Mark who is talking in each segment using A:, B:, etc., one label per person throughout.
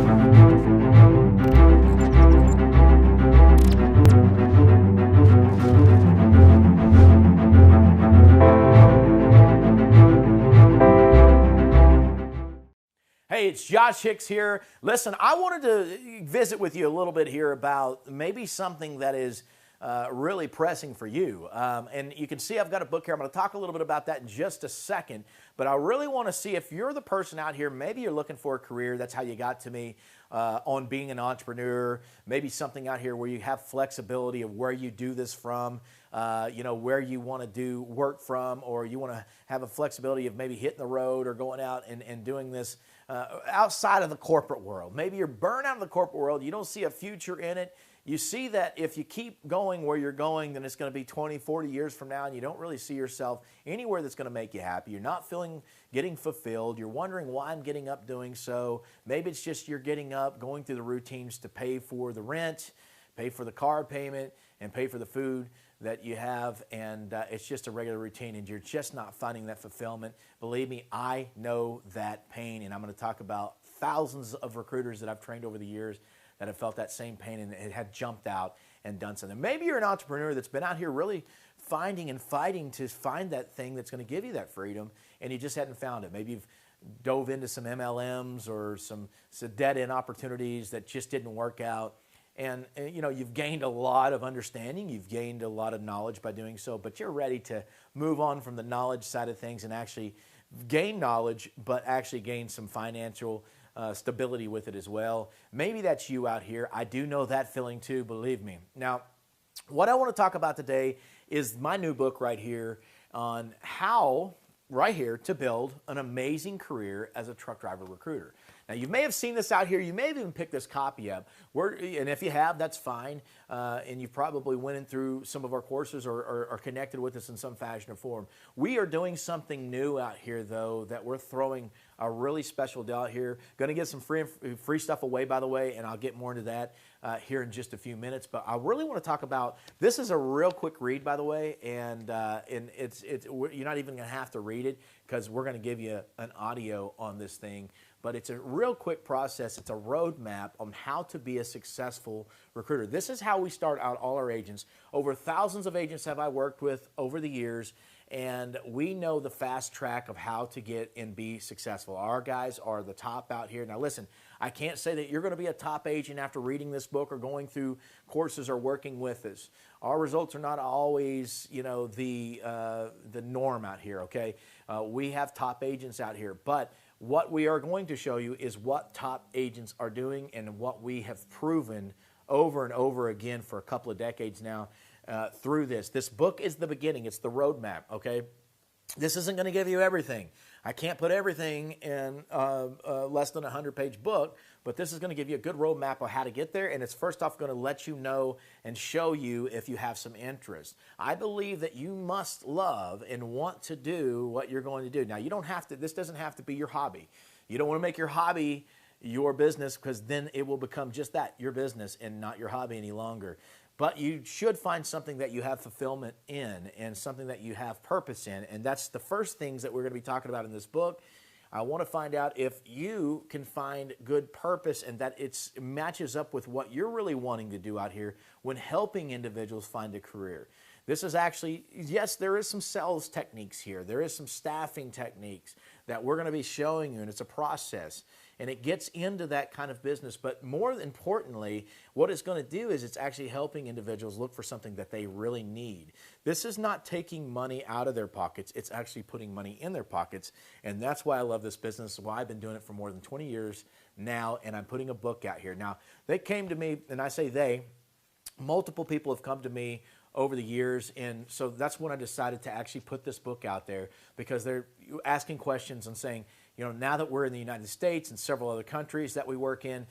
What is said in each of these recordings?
A: Hey, it's Josh Hicks here. Listen, I wanted to visit with you a little bit here about maybe something that is really pressing for you. And you can see I've got a book here. I'm going to talk a little bit about that in just a second. But I really want to see if you're the person out here, maybe you're looking for a career. That's how you got to me on being an entrepreneur. Maybe something out here where you have flexibility of where you do this from, where you want to do work from, or you want to have a flexibility of maybe hitting the road or going out and doing this outside of the corporate world. Maybe you're burned out of the corporate world. You don't see a future in it. You see that if you keep going where you're going, then it's going to be 20, 40 years from now, and you don't really see yourself anywhere that's going to make you happy. You're not getting fulfilled. You're wondering why I'm getting up doing so. Maybe it's just you're getting up, going through the routines to pay for the rent, pay for the car payment, and pay for the food that you have, and it's just a regular routine, and you're just not finding that fulfillment. Believe me, I know that pain, and I'm going to talk about thousands of recruiters that I've trained over the years that have felt that same pain and it had jumped out and done something. Maybe you're an entrepreneur that's been out here really finding and fighting to find that thing that's going to give you that freedom, and you just hadn't found it. Maybe you've dove into some MLMs or some dead-end opportunities that just didn't work out. And you've gained a lot of understanding, you've gained a lot of knowledge by doing so, but you're ready to move on from the knowledge side of things and actually gain knowledge, but actually gain some financial stability with it as well. Maybe that's you out here. I do know that feeling too, believe me. Now, what I want to talk about today is my new book right here on how, right here, to build an amazing career as a truck driver recruiter. Now, you may have seen this out here. You may have even picked this copy up. And if you have, that's fine. And you probably went in through some of our courses or connected with us in some fashion or form. We are doing something new out here, though, that we're throwing a really special deal out here. Going to get some free stuff away, by the way, and I'll get more into that here in just a few minutes. But I really want to talk about, this is a real quick read, by the way, and you're not even going to have to read it because we're going to give you an audio on this thing. But it's a real quick process. It's a roadmap on how to be a successful recruiter. This is how we start out all our agents. Over thousands of agents have I worked with over the years, and we know the fast track of how to get and be successful. Our guys are the top out here. Now listen, I can't say that you're going to be a top agent after reading this book or going through courses or working with us. Our results are not always, the norm out here, okay? We have top agents out here, but what we are going to show you is what top agents are doing and what we have proven over and over again for a couple of decades now through this. This book is the beginning. It's the roadmap, okay? This isn't going to give you everything. I can't put everything in less than a 100-page book, but this is going to give you a good roadmap of how to get there, and it's first off going to let you know and show you if you have some interest. I believe that you must love and want to do what you're going to do. Now, you don't have to. This doesn't have to be your hobby. You don't want to make your hobby your business because then it will become just that, your business, and not your hobby any longer. But you should find something that you have fulfillment in and something that you have purpose in. And that's the first things that we're going to be talking about in this book. I want to find out if you can find good purpose and that it matches up with what you're really wanting to do out here when helping individuals find a career. This is actually, yes, there is some sales techniques here. There is some staffing techniques that we're going to be showing you, and it's a process. And it gets into that kind of business. But more importantly, what it's going to do is it's actually helping individuals look for something that they really need. This is not taking money out of their pockets. It's actually putting money in their pockets. And that's why I love this business, why I've been doing it for more than 20 years now, and I'm putting a book out here. Now, they came to me, and I say they, multiple people have come to me over the years, and so that's when I decided to actually put this book out there because they're asking questions and saying, now that we're in the United States and several other countries that we work in,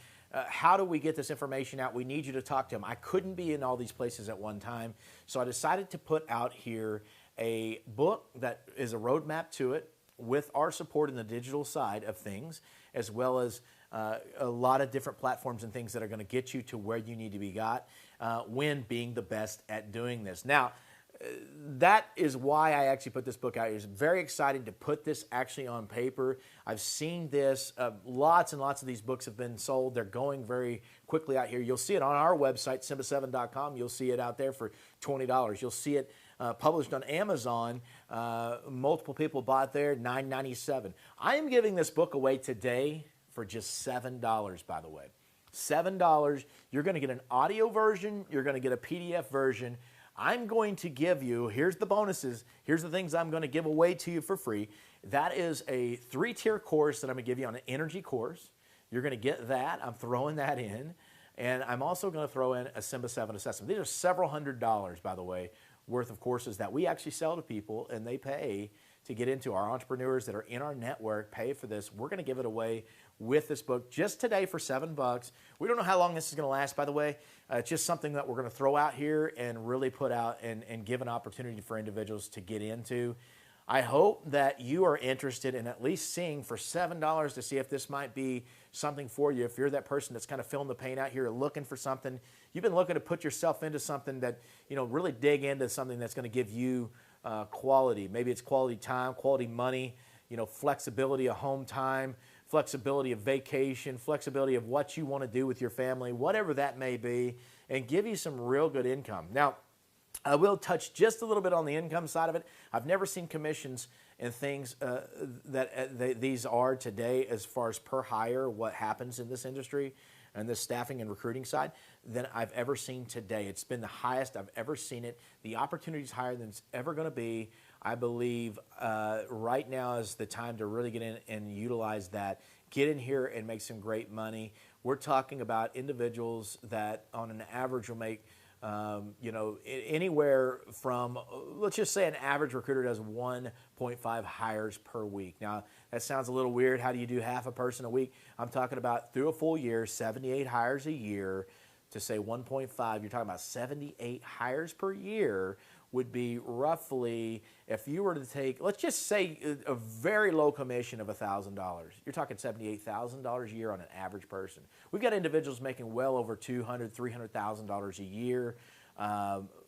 A: how do we get this information out? We need you to talk to them. I couldn't be in all these places at one time, so I decided to put out here a book that is a roadmap to it with our support in the digital side of things, as well as a lot of different platforms and things that are going to get you to where you need to be got when being the best at doing this. Now, that is why I actually put this book out. It's very exciting to put this actually on paper. I've seen this. Lots and lots of these books have been sold. They're going very quickly out here. You'll see it on our website, Simba7.com. You'll see it out there for $20. You'll see it published on Amazon. Multiple people bought there, $9.97. I am giving this book away today for just $7, by the way. $7. You're going to get an audio version. You're going to get a PDF version. I'm going to give you, here's the bonuses, here's the things I'm going to give away to you for free. That is a 3-tier course that I'm going to give you on an energy course. You're going to get that. I'm throwing that in. And I'm also going to throw in a Simba 7 assessment. These are several $100s, by the way, worth of courses that we actually sell to people, and they pay to get into. Our entrepreneurs that are in our network pay for this. We're going to give it away with this book just today for $7. We don't know how long this is going to last, by the way. It's just something that we're going to throw out here and really put out and give an opportunity for individuals to get into. I hope that you are interested in at least seeing for $7 to see if this might be something for you. If you're that person that's kind of feeling the pain out here, looking for something, you've been looking to put yourself into something that, really dig into something that's going to give you quality. Maybe it's quality time, quality money, flexibility of home time, flexibility of vacation, flexibility of what you want to do with your family, whatever that may be, and give you some real good income. Now, I will touch just a little bit on the income side of it. I've never seen commissions and things these are today as far as per hire, what happens in this industry and this staffing and recruiting side, than I've ever seen today. It's been the highest I've ever seen it. The opportunity is higher than it's ever going to be. I believe right now is the time to really get in and utilize that. Get in here and make some great money. We're talking about individuals that on an average will make anywhere from, let's just say an average recruiter does 1.5 hires per week. Now, that sounds a little weird. How do you do half a person a week? I'm talking about through a full year, 78 hires a year. To say 1.5, you're talking about 78 hires per year would be roughly, if you were to take, let's just say a very low commission of $1,000. You're talking $78,000 a year on an average person. We've got individuals making well over $200,000, $300,000 a year.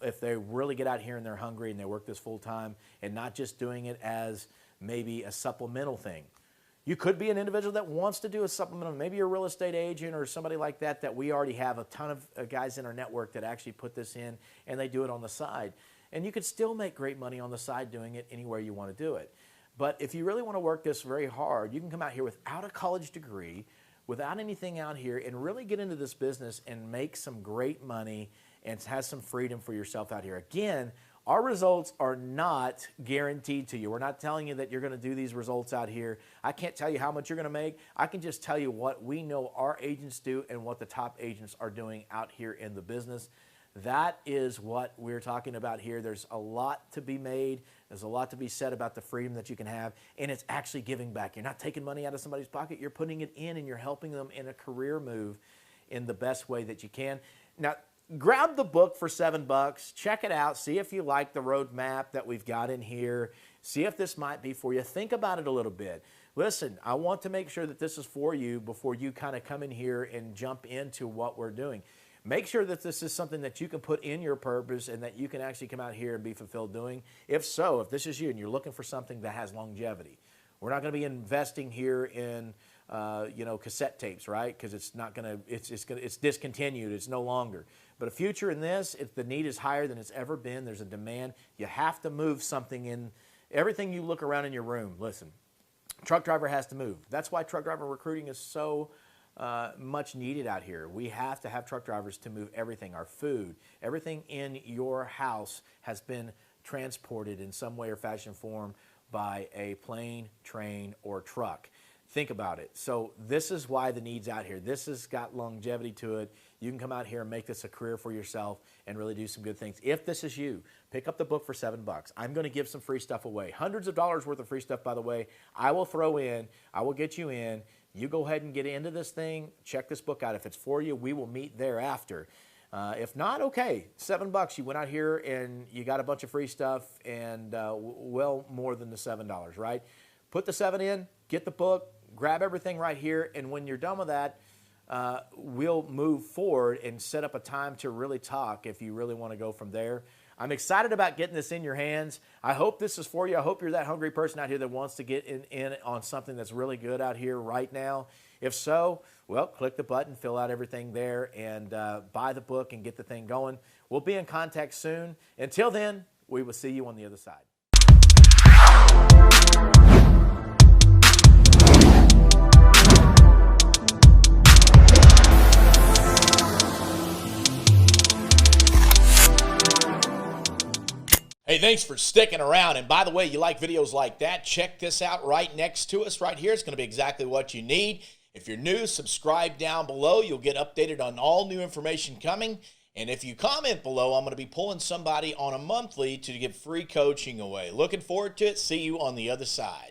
A: If they really get out here and they're hungry and they work this full time and not just doing it as maybe a supplemental thing. You could be an individual that wants to do a supplemental. Maybe you're a real estate agent or somebody like that, that we already have a ton of guys in our network that actually put this in and they do it on the side. And you could still make great money on the side doing it anywhere you want to do it. But if you really want to work this very hard, you can come out here without a college degree, without anything out here, and really get into this business and make some great money and have some freedom for yourself out here. Again, our results are not guaranteed to you. We're not telling you that you're going to do these results out here. I can't tell you how much you're going to make. I can just tell you what we know our agents do and what the top agents are doing out here in the business. That is what we're talking about here. There's a lot to be made. There's a lot to be said about the freedom that you can have, and it's actually giving back. You're not taking money out of somebody's pocket. You're putting it in, and you're helping them in a career move in the best way that you can. Now, grab the book for $7. Check it out. See if you like the roadmap that we've got in here. See if this might be for you. Think about it a little bit. Listen, I want to make sure that this is for you before you kind of come in here and jump into what we're doing. Make sure that this is something that you can put in your purpose and that you can actually come out here and be fulfilled doing. If so, if this is you and you're looking for something that has longevity, we're not going to be investing here in cassette tapes, right? Because it's not going to, it's discontinued. It's no longer. But a future in this, if the need is higher than it's ever been, there's a demand. You have to move something in everything you look around in your room. Listen, truck driver has to move. That's why truck driver recruiting is so much needed out here. We have to have truck drivers to move everything, our food, everything in your house has been transported in some way or fashion form by a plane, train, or truck. Think about it. So this is why the need's out here. This has got longevity to it. You can come out here and make this a career for yourself and really do some good things. If this is you, pick up the book for $7. I'm going to give some free stuff away. Hundreds of dollars worth of free stuff, by the way. I will throw in. I will get you in. You go ahead and get into this thing. Check this book out. If it's for you, we will meet thereafter. If not, okay, $7. You went out here and you got a bunch of free stuff and well more than the $7, right? Put the 7 in, get the book, grab everything right here, and when you're done with that, we'll move forward and set up a time to really talk if you really want to go from there. I'm excited about getting this in your hands. I hope this is for you. I hope you're that hungry person out here that wants to get in on something that's really good out here right now. If so, well, click the button, fill out everything there, and buy the book and get the thing going. We'll be in contact soon. Until then, we will see you on the other side. Hey, thanks for sticking around. And by the way, you like videos like that, check this out right next to us right here. It's going to be exactly what you need. If you're new, subscribe down below. You'll get updated on all new information coming. And if you comment below, I'm going to be pulling somebody on a monthly to give free coaching away. Looking forward to it. See you on the other side.